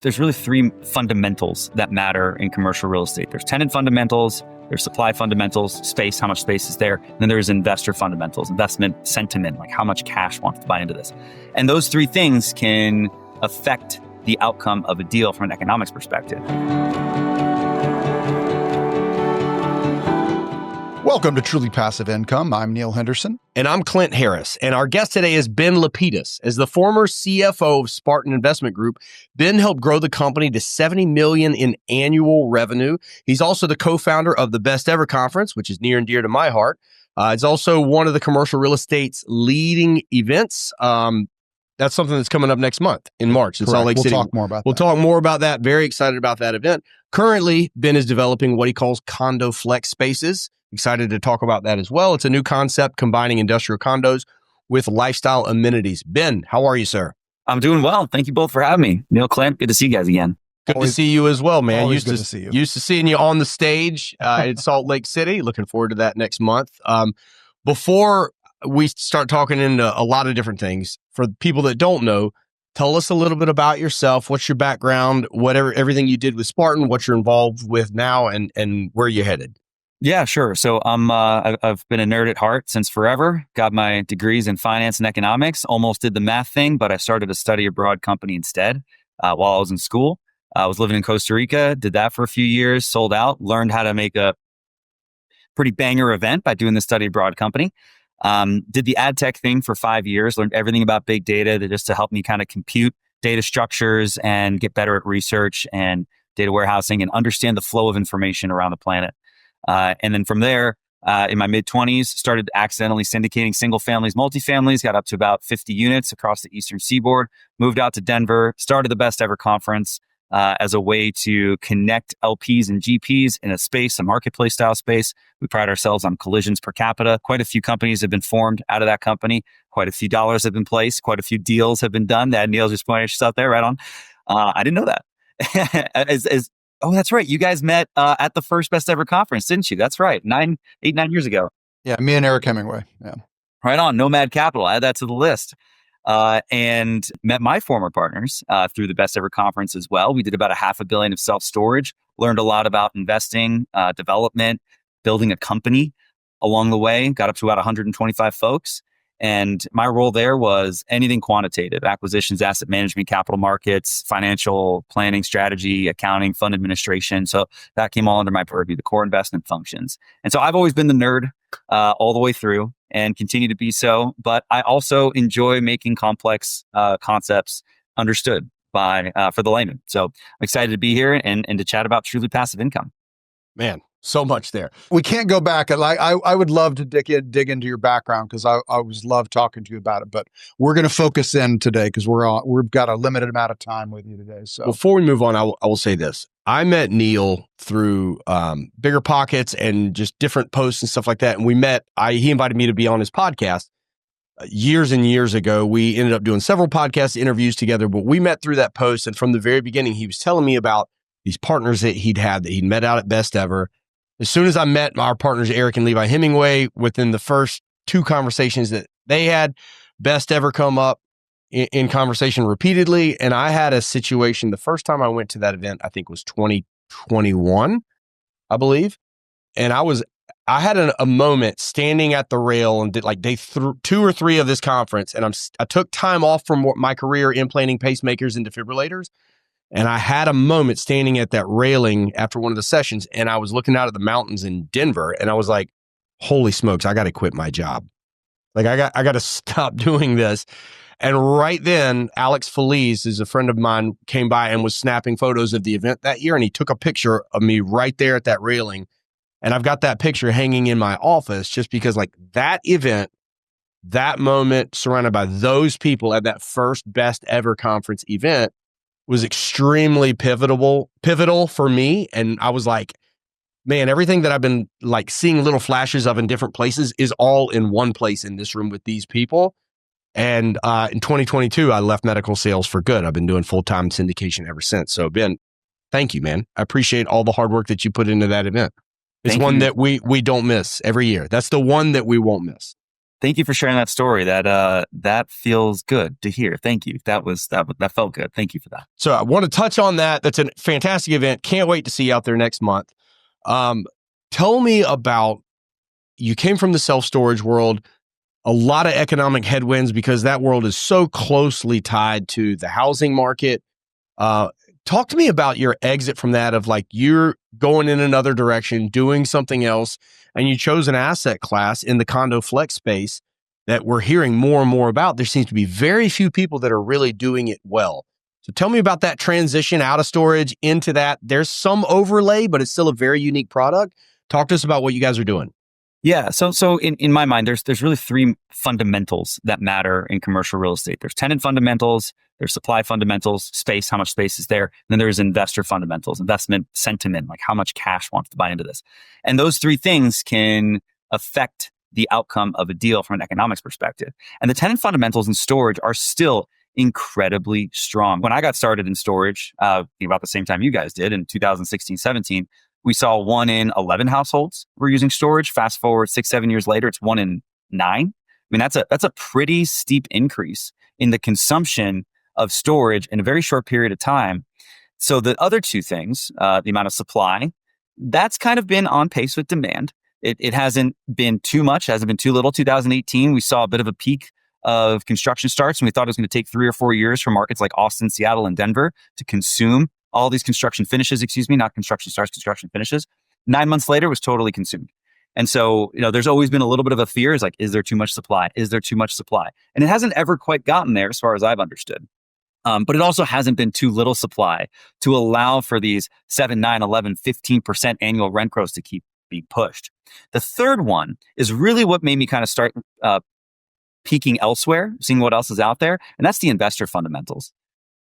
there's really three fundamentals that matter in commercial real estate. There's tenant fundamentals, there's supply fundamentals, space, how much space is there. And then there's investor fundamentals, investment sentiment, like how much cash wants to buy into this. And those three things can affect the outcome of a deal from an economics perspective. Welcome to Truly Passive Income. I'm Neil Henderson. And I'm Clint Harris. And our guest today is Ben Lapidus. As the former CFO of Spartan Investment Group, Ben helped grow the company to $70 million in annual revenue. He's also the co-founder of the Best Ever Conference, which is near and dear to my heart. It's also one of the commercial real estate's leading events. That's something that's coming up next month in March in Salt Lake City. We'll talk more about that. We'll talk more about that. Very excited about that event. Currently, Ben is developing what he calls condo flex spaces. Excited to talk about that as well. It's a new concept combining industrial condos with lifestyle amenities. Ben, how are you, sir? I'm doing well. Thank you both for having me. Neil, Clint, good to see you guys again. Good to see you as well, man. Always good to see you. Used to seeing you on the stage in Salt Lake City. Looking forward to that next month. Before we start talking into a lot of different things, for people that don't know, tell us a little bit about yourself. What's your background? Everything you did with Spartan, what you're involved with now, and where you're headed. Yeah, sure. So I've been a nerd at heart since forever. Got my degrees in finance and economics. Almost did the math thing, but I started a study abroad company instead while I was in school. I was living in Costa Rica, did that for a few years, sold out, learned how to make a pretty banger event by doing the study abroad company. Did the ad tech thing for 5 years, learned everything about big data just to help me kind of compute data structures and get better at research and data warehousing and understand the flow of information around the planet. And then from there, in my mid-20s, started accidentally syndicating single families, multifamilies, got up to about 50 units across the Eastern Seaboard, moved out to Denver, started the Best Ever Conference as a way to connect LPs and GPs in a space, a marketplace style space. We pride ourselves on collisions per capita. Quite a few companies have been formed out of that company. Quite a few dollars have been placed. Quite a few deals have been done. That Neil just pointed yourself there, right on. I didn't know that. Oh, that's right. You guys met at the first Best Ever Conference, didn't you? That's right. 9 years ago. Yeah, me and Eric Hemingway. Yeah. Right on. Nomad Capital. Add that to the list. And met my former partners through the Best Ever Conference as well. We did about $500 million of self-storage, learned a lot about investing, development, building a company along the way, got up to about 125 folks. And my role there was anything quantitative: acquisitions, asset management, capital markets, financial planning, strategy, accounting, fund administration. So that came all under my purview, the core investment functions. And so I've always been the nerd all the way through and continue to be so. But I also enjoy making complex concepts understood by for the layman. So I'm excited to be here and to chat about truly passive income. Man, so much there. We can't go back. I would love to dig into your background because I always love talking to you about it. But we're going to focus in today because we've got a limited amount of time with you today. So before we move on, I will say this. I met Neil through Bigger Pockets and just different posts and stuff like that. And he invited me to be on his podcast years and years ago. We ended up doing several podcast interviews together, but we met through that post. And from the very beginning, he was telling me about these partners that he'd met out at Best Ever. As soon as I met our partners, Eric and Levi Hemingway, within the first 2 conversations that they had, Best Ever come up in conversation repeatedly. And I had a situation, the first time I went to that event, I think was 2021, I believe. And I had a moment standing at the rail and did like day 2 or 3 of this conference. And I took time off from my career implanting pacemakers and defibrillators. And I had a moment standing at that railing after one of the sessions, and I was looking out at the mountains in Denver, and I was like, holy smokes, I got to quit my job. Like, I got to stop doing this. And right then, Alex Feliz, is a friend of mine, came by and was snapping photos of the event that year, and he took a picture of me right there at that railing. And I've got that picture hanging in my office just because, like, that event, that moment surrounded by those people at that first Best Ever Conference event was extremely pivotal for me. And I was like, man, everything that I've been like seeing little flashes of in different places is all in one place in this room with these people. And in 2022, I left medical sales for good. I've been doing full-time syndication ever since. So Ben, thank you, man. I appreciate all the hard work that you put into that event. It's one that we don't miss every year. That's the one that we won't miss. Thank you for sharing that story. That feels good to hear. Thank you. That felt good. Thank you for that. So I want to touch on that. That's a fantastic event. Can't wait to see you out there next month. Tell me about, you came from the self-storage world, a lot of economic headwinds because that world is so closely tied to the housing market. Talk to me about your exit from that, of like you're going in another direction, doing something else, and you chose an asset class in the condo flex space that we're hearing more and more about. There seems to be very few people that are really doing it well. So tell me about that transition out of storage into that. There's some overlay, but it's still a very unique product. Talk to us about what you guys are doing. Yeah. So in my mind, there's really three fundamentals that matter in commercial real estate. There's tenant fundamentals, there's supply fundamentals, space, how much space is there. And then there's investor fundamentals, investment sentiment, like how much cash wants to buy into this. And those three things can affect the outcome of a deal from an economics perspective. And the tenant fundamentals in storage are still incredibly strong. When I got started in storage, about the same time you guys did in 2016, 17, we saw 1 in 11 households were using storage. Fast forward 6-7 years later, it's 1 in 9. I mean, that's a pretty steep increase in the consumption of storage in a very short period of time. So the other two things, the amount of supply, that's kind of been on pace with demand. It hasn't been too much, hasn't been too little. 2018, we saw a bit of a peak of construction starts, and we thought it was going to take 3 or 4 years for markets like Austin, Seattle, and Denver to consume all these construction finishes, not construction starts, construction finishes. 9 months later, it was totally consumed. And so, there's always been a little bit of a fear, is like, is there too much supply? Is there too much supply? And it hasn't ever quite gotten there as far as I've understood. But it also hasn't been too little supply to allow for these 7, 9, 11, 15% annual rent growth to keep being pushed. The third one is really what made me kind of start peeking elsewhere, seeing what else is out there. And that's the investor fundamentals.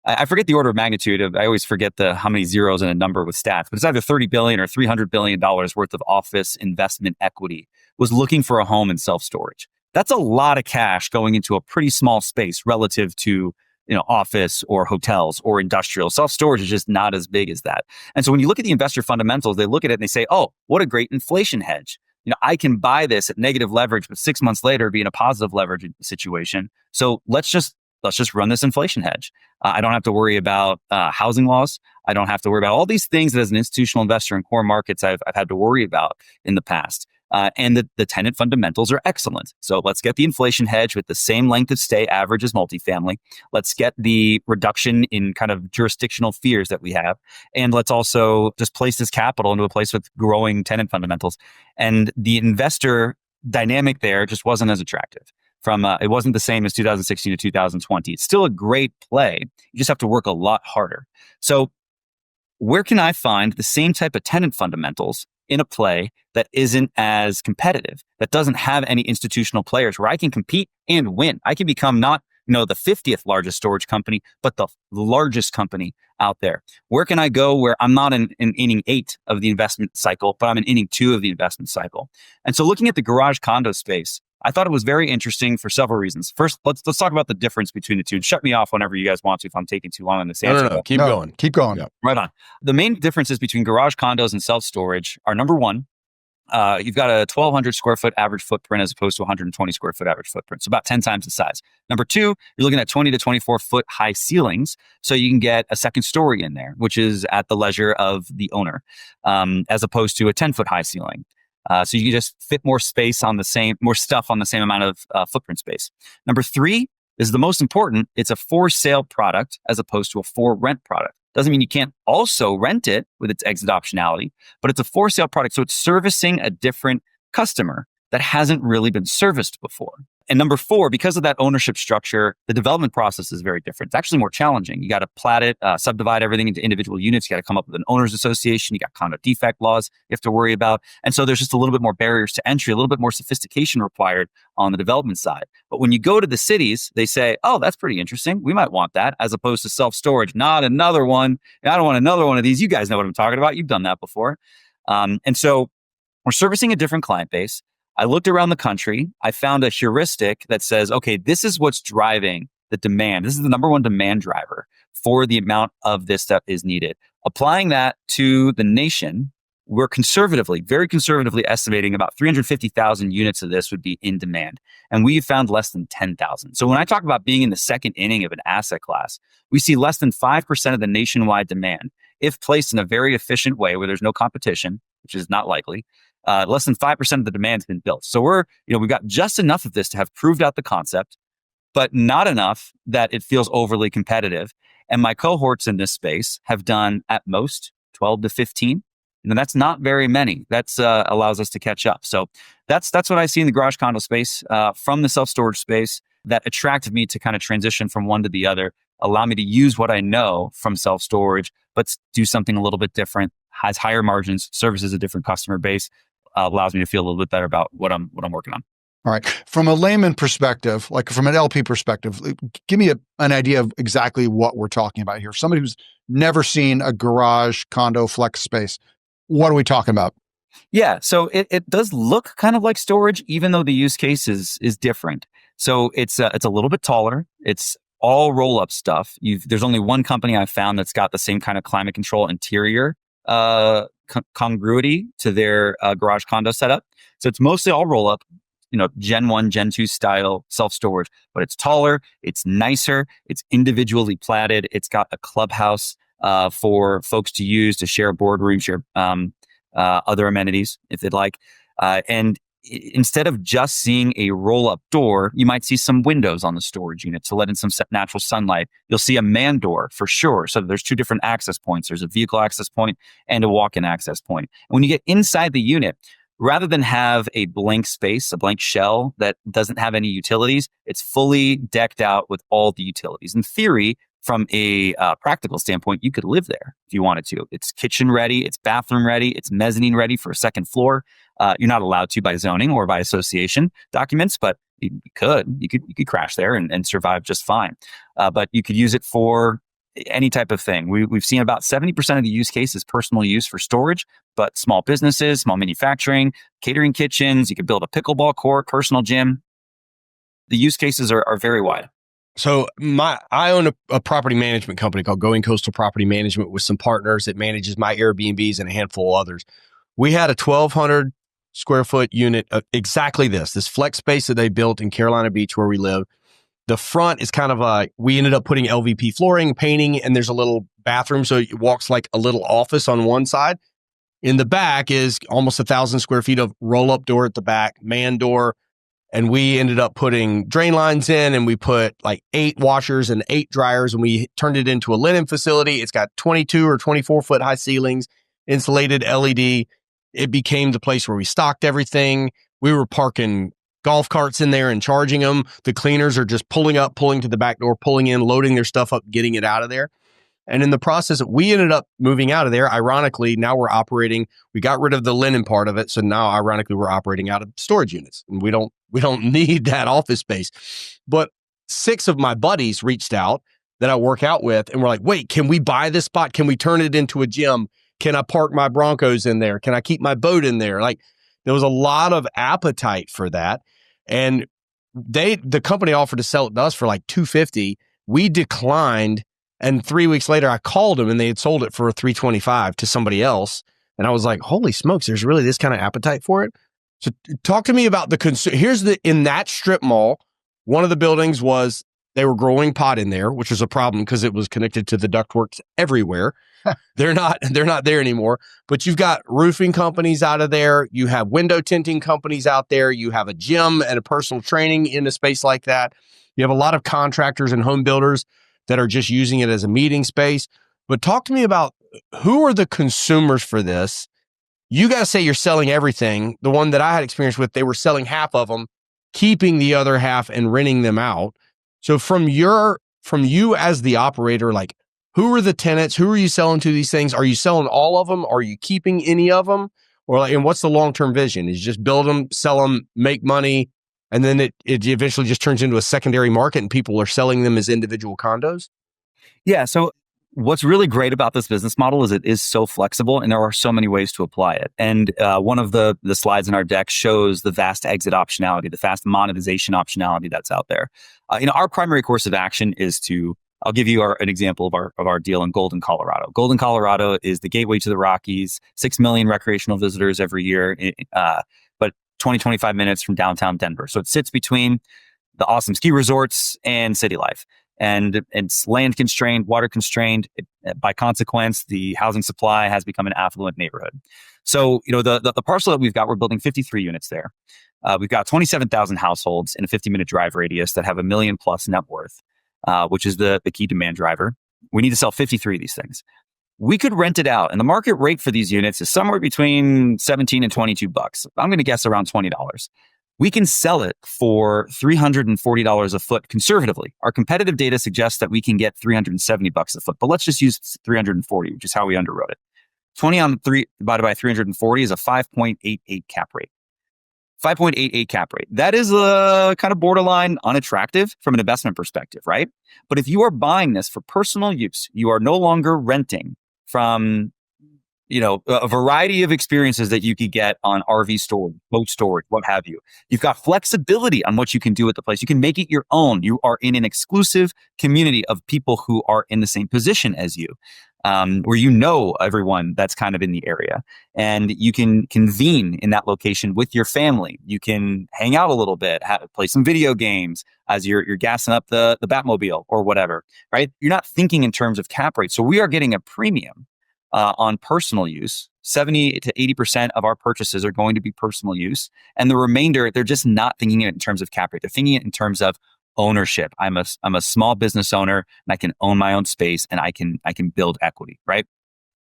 I forget the order of magnitude. I always forget how many zeros in a number with stats, but it's either $30 billion or $300 billion worth of office investment equity was looking for a home in self-storage. That's a lot of cash going into a pretty small space relative to, office or hotels or industrial. Self-storage is just not as big as that. And so when you look at the investor fundamentals, they look at it and they say, oh, what a great inflation hedge. I can buy this at negative leverage, but 6 months later be in a positive leverage situation. So let's just run this inflation hedge. I don't have to worry about housing laws. I don't have to worry about all these things that as an institutional investor in core markets I've had to worry about in the past. And the tenant fundamentals are excellent. So let's get the inflation hedge with the same length of stay average as multifamily. Let's get the reduction in kind of jurisdictional fears that we have. And let's also just place this capital into a place with growing tenant fundamentals. And the investor dynamic there just wasn't as attractive. It wasn't the same as 2016 to 2020. It's still a great play. You just have to work a lot harder. So where can I find the same type of tenant fundamentals in a play that isn't as competitive, that doesn't have any institutional players, where I can compete and win? I can become not, the 50th largest storage company, but the largest company out there. Where can I go where I'm not in inning 8 of the investment cycle, but I'm in inning 2 of the investment cycle? And so looking at the garage condo space, I thought it was very interesting for several reasons. First, let's talk about the difference between the two. And shut me off whenever you guys want to if I'm taking too long on this answer. No. Keep going. Keep going. Yeah. Right on. The main differences between garage condos and self-storage are, number one, you've got a 1,200 square foot average footprint as opposed to 120 square foot average footprint. So about 10 times the size. Number two, you're looking at 20 to 24 foot high ceilings. So you can get a second story in there, which is at the leisure of the owner, as opposed to a 10 foot high ceiling. So you can just fit more space on more stuff on the same amount of footprint space. Number three is the most important. It's a for sale product as opposed to a for rent product. Doesn't mean you can't also rent it with its exit optionality, but it's a for sale product. So it's servicing a different customer that hasn't really been serviced before. And number four, because of that ownership structure, the development process is very different. It's actually more challenging. You got to plat it, subdivide everything into individual units. You got to come up with an owner's association. You got condo defect laws you have to worry about. And so there's just a little bit more barriers to entry, a little bit more sophistication required on the development side. But when you go to the cities, they say, oh, that's pretty interesting. We might want that, as opposed to self-storage. Not another one. I don't want another one of these. You guys know what I'm talking about. You've done that before. And so we're servicing a different client base. I looked around the country. I found a heuristic that says, okay, this is what's driving the demand. This is the number one demand driver for the amount of this that is needed. Applying that to the nation, we're very conservatively estimating about 350,000 units of this would be in demand. And we've found less than 10,000. So when I talk about being in the second inning of an asset class, we see less than 5% of the nationwide demand, if placed in a very efficient way where there's no competition, which is not likely. Less than 5% of the demand has been built. So we've got just enough of this to have proved out the concept, but not enough that it feels overly competitive. And my cohorts in this space have done at most 12 to 15. And that's not very many. That's allows us to catch up. So that's what I see in the garage condo space, from the self-storage space, that attracted me to kind of transition from one to the other, allow me to use what I know from self-storage, but do something a little bit different, has higher margins, services a different customer base, allows me to feel a little bit better about what I'm working on. All right. From a layman perspective, like from an LP perspective, give me an idea of exactly what we're talking about here. Somebody who's never seen a garage condo flex space, what are we talking about? Yeah, so it does look kind of like storage, even though the use case is different. So it's a little bit taller. It's all roll up stuff. There's only one company I've found that's got the same kind of climate control interior congruity to their garage condo setup. So it's mostly all roll up, Gen 1, Gen 2 style self-storage, but it's taller, it's nicer, it's individually platted, it's got a clubhouse for folks to use to share a boardroom, share other amenities if they'd like. And instead of just seeing a roll-up door, you might see some windows on the storage unit to let in some natural sunlight. You'll see a man door for sure. So there's two different access points. There's a vehicle access point and a walk-in access point. And when you get inside the unit, rather than have a blank space, a blank shell that doesn't have any utilities, it's fully decked out with all the utilities. In theory, from a practical standpoint, you could live there if you wanted to. It's kitchen ready, it's bathroom ready, it's mezzanine ready for a second floor. You're not allowed to by zoning or by association documents, but you could crash there and survive just fine. But you could use it for any type of thing. We've seen about 70% of the use case is personal use for storage, but small businesses, small manufacturing, catering kitchens, you could build a pickleball court, personal gym. The use cases are very wide. So I own a property management company called Going Coastal Property Management with some partners that manages my Airbnbs and a handful of others. We had a 1,200 square foot unit of exactly this flex space that they built in Carolina Beach where we live. The front is kind of we ended up putting LVP flooring, painting, and there's a little bathroom. So it walks like a little office on one side. In the back is almost 1,000 square feet of roll-up door at the back, man door. And we ended up putting drain lines in, and we put like 8 washers and 8 dryers, and we turned it into a linen facility. It's got 22 or 24 foot high ceilings, insulated LED. It became the place where we stocked everything. We were parking golf carts in there and charging them. The cleaners are just pulling to the back door, pulling in, loading their stuff up, getting it out of there. And in the process, we ended up moving out of there. Ironically, now we got rid of the linen part of it. So now, ironically, we're operating out of storage units, and we don't need that office space. But 6 of my buddies reached out that I work out with, and we're like, wait, can we buy this spot? Can we turn it into a gym? Can I park my Broncos in there? Can I keep my boat in there? Like, there was a lot of appetite for that. And the company offered to sell it to us for like $250. We declined. And 3 weeks later, I called them and they had sold it for $325 to somebody else. And I was like, holy smokes, there's really this kind of appetite for it. So talk to me about in that strip mall, one of the buildings was, they were growing pot in there, which was a problem because it was connected to the ductworks everywhere. They're not there anymore. But you've got roofing companies out of there. You have window tinting companies out there. You have a gym and a personal training in a space like that. You have a lot of contractors and home builders that are just using it as a meeting space. But talk to me about who are the consumers for this? You guys say you're selling everything. The one that I had experience with, they were selling half of them, keeping the other half and renting them out. So from you as the operator, like, who are the tenants? Who are you selling to these things? Are you selling all of them? Are you keeping any of them? And what's the long-term vision? Is just build them, sell them, make money, and then it eventually just turns into a secondary market and people are selling them as individual condos? Yeah. So what's really great about this business model is it is so flexible and there are so many ways to apply it. And one of the slides in our deck shows the vast exit optionality, the fast monetization optionality that's out there. Our primary course of action is to I'll give you an example of our deal in Golden, Colorado. Golden, Colorado is the gateway to the Rockies, 6 million recreational visitors every year, but 25 minutes from downtown Denver. So it sits between the awesome ski resorts and city life. And it's land constrained, water constrained. By consequence, the housing supply has become an affluent neighborhood. So, the parcel that we've got, we're building 53 units there. We've got 27,000 households in a 50-minute drive radius that have $1 million plus net worth, which is the key demand driver. We need to sell 53 of these things. We could rent it out, and the market rate for these units is somewhere between 17 and 22 bucks. I'm going to guess around $20. We can sell it for $340 a foot conservatively. Our competitive data suggests that we can get 370 bucks a foot, but let's just use 340, which is how we underwrote it. 20 on 3 divided by 340 is a 5.88 cap rate. 5.88 cap rate. That is kind of borderline unattractive from an investment perspective, right? But if you are buying this for personal use, you are no longer renting from a variety of experiences that you could get on RV storage, boat storage, what have you. You've got flexibility on what you can do with the place. You can make it your own. You are in an exclusive community of people who are in the same position as you, where everyone that's kind of in the area. And you can convene in that location with your family. You can hang out a little bit, play some video games as you're gassing up the Batmobile or whatever, right? You're not thinking in terms of cap rate. So we are getting a premium on personal use. 70 to 80% of our purchases are going to be personal use. And the remainder, they're just not thinking it in terms of cap rate. They're thinking it in terms of ownership. I'm a small business owner, and I can own my own space, and I can build equity, right?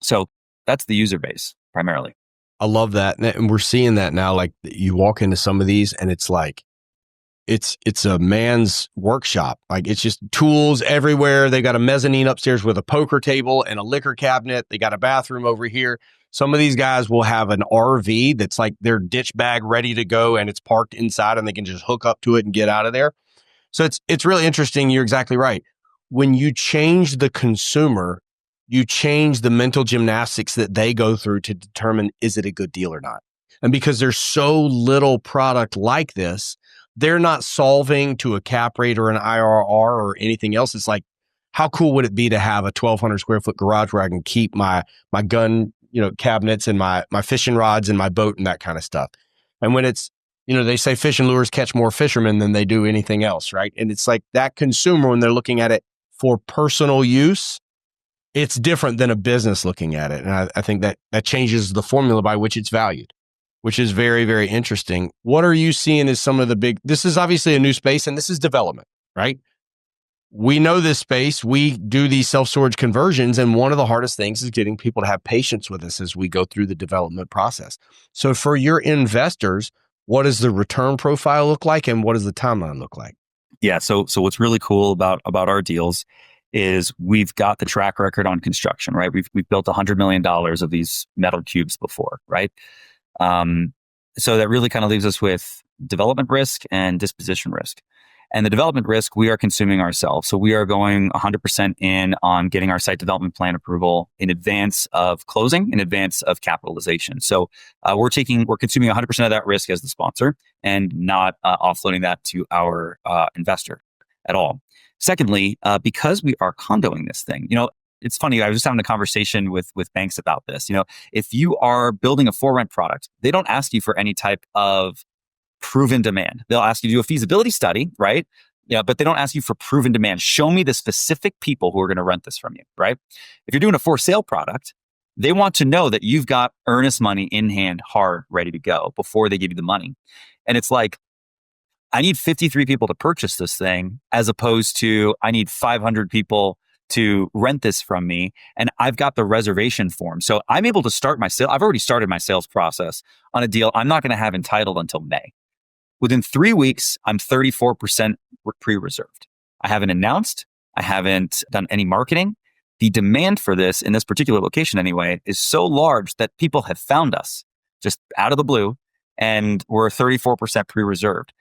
So that's the user base primarily. I love that. And we're seeing that now. Like, you walk into some of these and it's like, it's a man's workshop. Like, it's just tools everywhere. They got a mezzanine upstairs with a poker table and a liquor cabinet. They got a bathroom over here. Some of these guys will have an RV that's like their ditch bag ready to go, and it's parked inside, and they can just hook up to it and get out of there. So it's really interesting. You're exactly right. When you change the consumer, you change the mental gymnastics that they go through to determine, is it a good deal or not? And because there's so little product like this, they're not solving to a cap rate or an IRR or anything else. It's like, how cool would it be to have a 1,200 square foot garage where I can keep my gun, cabinets and my fishing rods and my boat and that kind of stuff. And when it's, they say fishing lures catch more fishermen than they do anything else, right? And it's like that consumer, when they're looking at it for personal use, it's different than a business looking at it. And I think that changes the formula by which it's valued, which is very, very interesting. What are you seeing as some of the this is obviously a new space, and this is development, right? We know this space. We do these self-storage conversions, and one of the hardest things is getting people to have patience with us as we go through the development process. So for your investors, what does the return profile look like, and what does the timeline look like? Yeah. So what's really cool about our deals is we've got the track record on construction, right? We've built $100 million of these metal cubes before, right? So that really kind of leaves us with development risk and disposition risk. And the development risk, we are consuming ourselves. So we are going 100% in on getting our site development plan approval in advance of closing, in advance of capitalization. So we're consuming 100% of that risk as the sponsor and not offloading that to our investor at all. Secondly, because we are condoing this thing, it's funny. I was just having a conversation with banks about this. If you are building a for-rent product, they don't ask you for any type of proven demand. They'll ask you to do a feasibility study, right? But they don't ask you for proven demand. Show me the specific people who are going to rent this from you, right? If you're doing a for sale product, they want to know that you've got earnest money in hand, hard, ready to go before they give you the money. And it's like, I need 53 people to purchase this thing, as opposed to I need 500 people to rent this from me, and I've got the reservation form. So I'm able to start my sale. I've already started my sales process on a deal I'm not going to have entitled until May. Within 3 weeks, I'm 34% pre-reserved. I haven't announced. I haven't done any marketing. The demand for this in this particular location anyway is so large that people have found us just out of the blue, and we're 34% pre-reserved.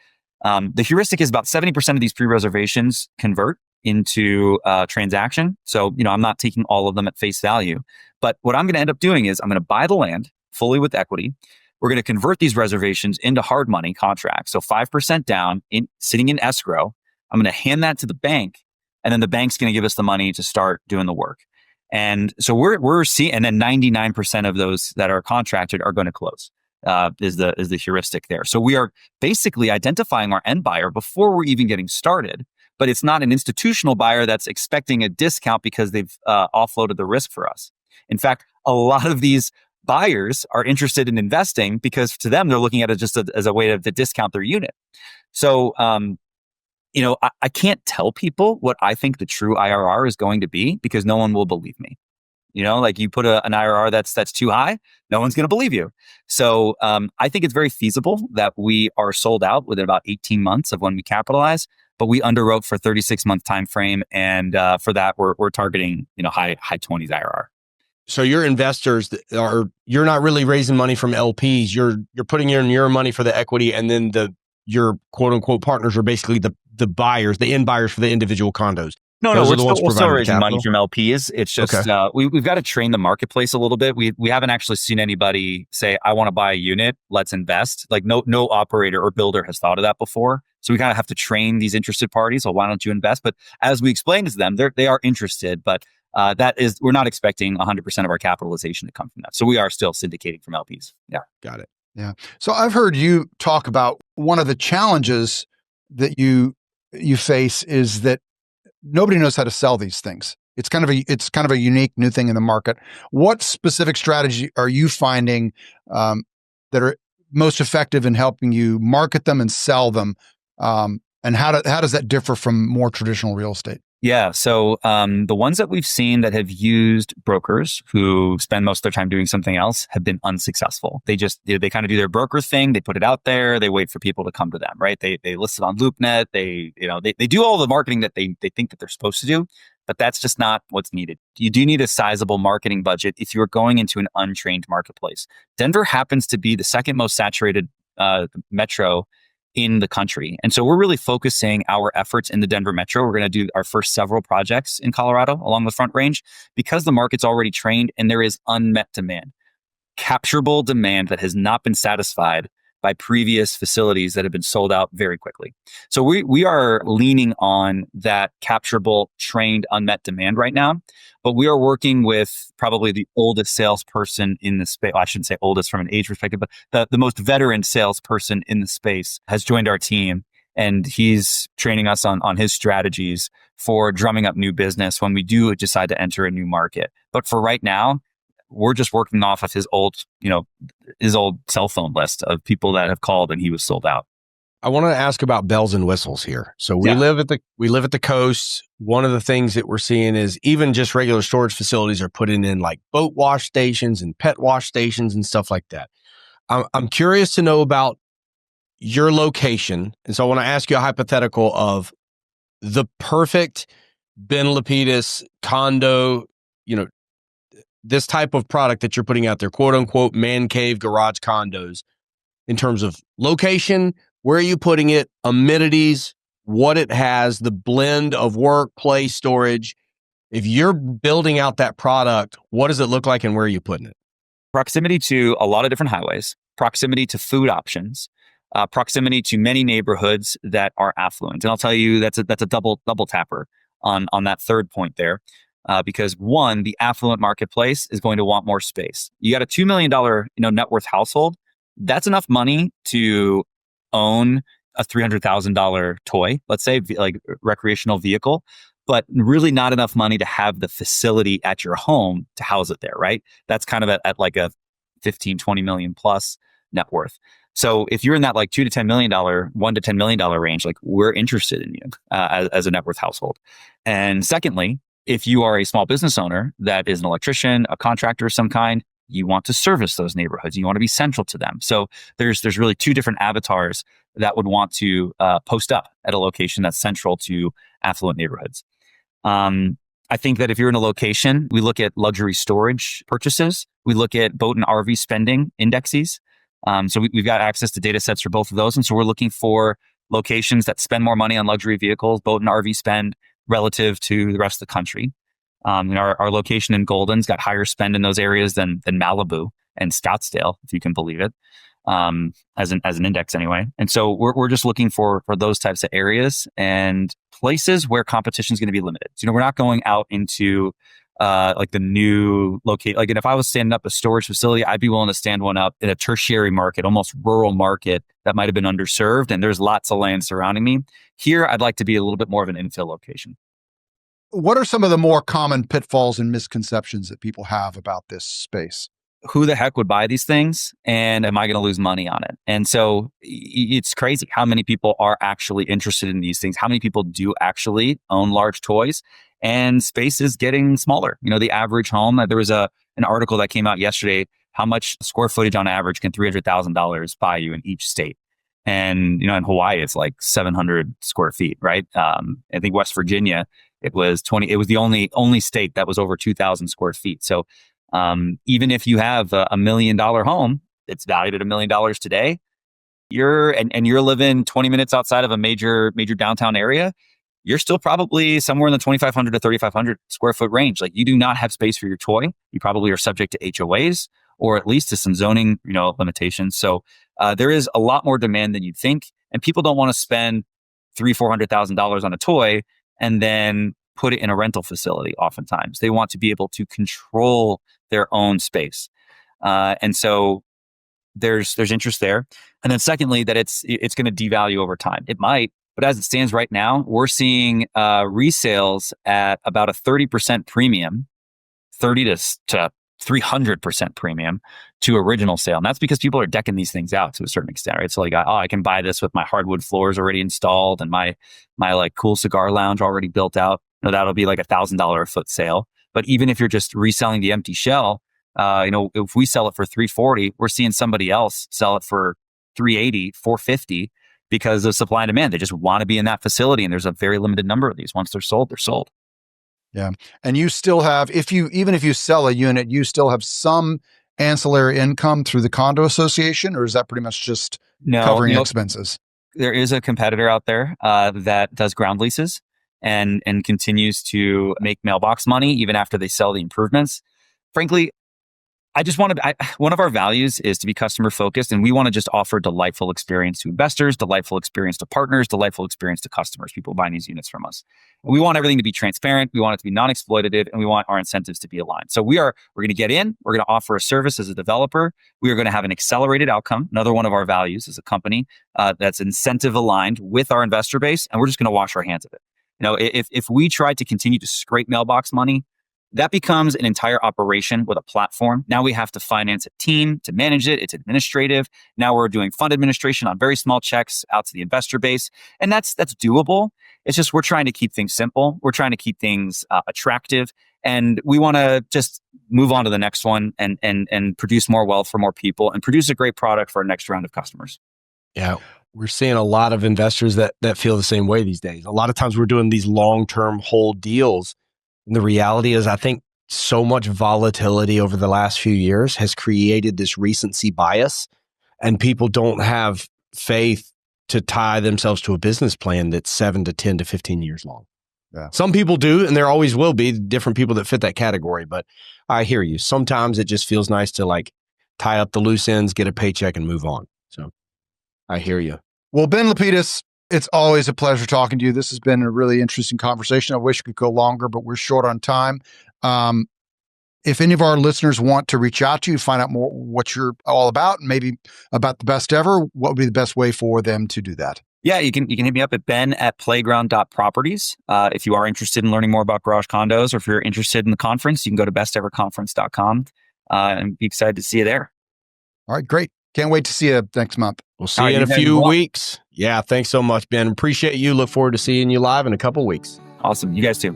The heuristic is about 70% of these pre-reservations convert into a transaction. So, I'm not taking all of them at face value. But what I'm going to end up doing is I'm going to buy the land fully with equity. We're going to convert these reservations into hard money contracts. So 5% down, sitting in escrow. I'm going to hand that to the bank. and then the bank's going to give us the money to start doing the work. And so we're seeing, and then 99% of those that are contracted are going to close. Is the heuristic there. So we are basically identifying our end buyer before we're even getting started, but it's not an institutional buyer that's expecting a discount because they've offloaded the risk for us. In fact, a lot of these buyers are interested in investing because to them, they're looking at it just as a way to discount their unit. So, I can't tell people what I think the true IRR is going to be because no one will believe me. Like you put an IRR that's too high, no one's going to believe you. So I think it's very feasible that we are sold out within about 18 months of when we capitalize, but we underwrote for 36-month time frame, and for that we're targeting high 20s IRR. So your investors you're not really raising money from LPs. You're putting in your money for the equity, and then your quote unquote partners are basically the buyers, the end buyers for the individual condos. No, we're still raising money from LPs. It's just okay. We've got to train the marketplace a little bit. We haven't actually seen anybody say, "I want to buy a unit, let's invest." Like no operator or builder has thought of that before. So we kind of have to train these interested parties. Well, why don't you invest? But as we explain to them, they are interested. But we're not expecting 100% of our capitalization to come from that. So we are still syndicating from LPs. Yeah, got it. Yeah. So I've heard you talk about one of the challenges that you face is that nobody knows how to sell these things. It's kind of a unique new thing in the market. What specific strategy are you finding that are most effective in helping you market them and sell them? And how does that differ from more traditional real estate? Yeah. So the ones that we've seen that have used brokers who spend most of their time doing something else have been unsuccessful. They just, they kind of do their broker thing. They put it out there. They wait for people to come to them, right? They list it on LoopNet. They do all the marketing that they think that they're supposed to do, but that's just not what's needed. You do need a sizable marketing budget if you're going into an untrained marketplace. Denver happens to be the second most saturated metro in the country. And so we're really focusing our efforts in the Denver metro. We're going to do our first several projects in Colorado along the Front Range because the market's already trained and there is unmet demand, capturable demand that has not been satisfied by previous facilities that have been sold out very quickly. So we are leaning on that capturable, trained, unmet demand right now. But we are working with probably the oldest salesperson in the space. Well, I shouldn't say oldest from an age perspective, but the most veteran salesperson in the space has joined our team. And he's training us on his strategies for drumming up new business when we do decide to enter a new market. But for right now, we're just working off of his old cell phone list of people that have called and he was sold out. I want to ask about bells and whistles here. So we live at the coast. One of the things that we're seeing is even just regular storage facilities are putting in like boat wash stations and pet wash stations and stuff like that. I'm curious to know about your location. And so I want to ask you a hypothetical of the perfect Ben Lapidus condo, this type of product that you're putting out there, quote unquote, man cave garage condos, in terms of location, where are you putting it, amenities, what it has, the blend of work, play, storage. If you're building out that product, what does it look like and where are you putting it? Proximity to a lot of different highways, proximity to food options, proximity to many neighborhoods that are affluent. And I'll tell you, that's a double tapper on that third point there. Because one, the affluent marketplace is going to want more space. You got a $2 million, net worth household. That's enough money to own a $300,000 toy, let's say, like recreational vehicle, but really not enough money to have the facility at your home to house it there, right? That's kind of at like a 15, 20 million plus net worth. So if you're in that like $2 to $10 million, $1 to $10 million range, like we're interested in you as a net worth household. And secondly, if you are a small business owner that is an electrician, a contractor of some kind, you want to service those neighborhoods. You want to be central to them. So there's really two different avatars that would want to post up at a location that's central to affluent neighborhoods. I think that if you're in a location, we look at luxury storage purchases. We look at boat and RV spending indexes. So we've got access to data sets for both of those. And so we're looking for locations that spend more money on luxury vehicles, boat and RV spend relative to the rest of the country. Our location in Golden's got higher spend in those areas than Malibu and Scottsdale, if you can believe it, as an index anyway. And so we're just looking for those types of areas and places where competition is going to be limited. So, we're not going out into like the new locate. Like, and if I was standing up a storage facility, I'd be willing to stand one up in a tertiary market, almost rural market that might have been underserved. And there's lots of land surrounding me. Here, I'd like to be a little bit more of an infill location. What are some of the more common pitfalls and misconceptions that people have about this space? Who the heck would buy these things? And am I going to lose money on it? And so it's crazy how many people are actually interested in these things. How many people do actually own large toys? And space is getting smaller. The average home, there was an article that came out yesterday, how much square footage on average can $300,000 buy you in each state? And, in Hawaii, it's like 700 square feet, right? I think West Virginia, it was the only state that was over 2,000 square feet. So even if you have a $1 million home, it's valued at $1 million today. You're living 20 minutes outside of a major downtown area. You're still probably somewhere in the 2,500 to 3,500 square foot range. Like, you do not have space for your toy. You probably are subject to HOAs or at least to some zoning, limitations. So there is a lot more demand than you'd think, and people don't want to spend $300,000-$400,000 on a toy and then put it in a rental facility. Oftentimes, they want to be able to control their own space, and so there's interest there. And then secondly, that it's going to devalue over time. It might, but as it stands right now, we're seeing resales at about a 30% premium, 30 to 300% premium to original sale. And that's because people are decking these things out to a certain extent, right? So like, I can buy this with my hardwood floors already installed and my like cool cigar lounge already built out. That'll be like $1,000 a foot sale. But even if you're just reselling the empty shell, if we sell it for $340, we're seeing somebody else sell it for $380, $450 because of supply and demand. They just want to be in that facility, and there's a very limited number of these. Once they're sold, they're sold. Yeah. And you still have, even if you sell a unit, you still have some ancillary income through the condo association, or is that pretty much just covering expenses? There is a competitor out there that does ground leases and continues to make mailbox money even after they sell the improvements. Frankly, one of our values is to be customer focused, and we want to just offer delightful experience to investors, delightful experience to partners, delightful experience to customers, people buying these units from us. We want everything to be transparent. We want it to be non-exploitative, and we want our incentives to be aligned. So we're going to get in, we're going to offer a service as a developer. We are going to have an accelerated outcome. Another one of our values as a company that's incentive aligned with our investor base, and we're just going to wash our hands of it. If we try to continue to scrape mailbox money, that becomes an entire operation with a platform. Now we have to finance a team to manage it. It's administrative. Now we're doing fund administration on very small checks out to the investor base. And that's doable. It's just we're trying to keep things simple. We're trying to keep things attractive. And we want to just move on to the next one and produce more wealth for more people and produce a great product for our next round of customers. Yeah. We're seeing a lot of investors that feel the same way these days. A lot of times we're doing these long-term hold deals. And the reality is, I think so much volatility over the last few years has created this recency bias, and people don't have faith to tie themselves to a business plan that's 7 to 10 to 15 years long. Yeah. Some people do, and there always will be different people that fit that category. But I hear you. Sometimes it just feels nice to like tie up the loose ends, get a paycheck, and move on. So I hear you. Well, Ben Lapidus, it's always a pleasure talking to you. This has been a really interesting conversation. I wish we could go longer, but we're short on time. If any of our listeners want to reach out to you, find out more what you're all about, and maybe about the best ever, what would be the best way for them to do that? Yeah, you can hit me up at ben@playground.properties. If you are interested in learning more about garage condos, or if you're interested in the conference, you can go to besteverconference.com and be excited to see you there. All right, great. Can't wait to see you next month. We'll see you in a few weeks. Yeah, thanks so much, Ben. Appreciate you. Look forward to seeing you live in a couple of weeks. Awesome. You guys too.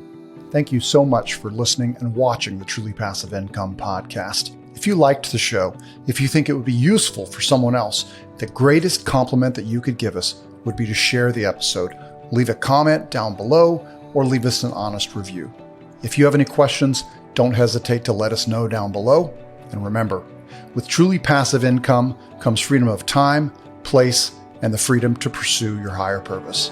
Thank you so much for listening and watching the Truly Passive Income podcast. If you liked the show, if you think it would be useful for someone else, the greatest compliment that you could give us would be to share the episode, leave a comment down below, or leave us an honest review. If you have any questions, don't hesitate to let us know down below. And remember, with truly passive income comes freedom of time, place, and the freedom to pursue your higher purpose.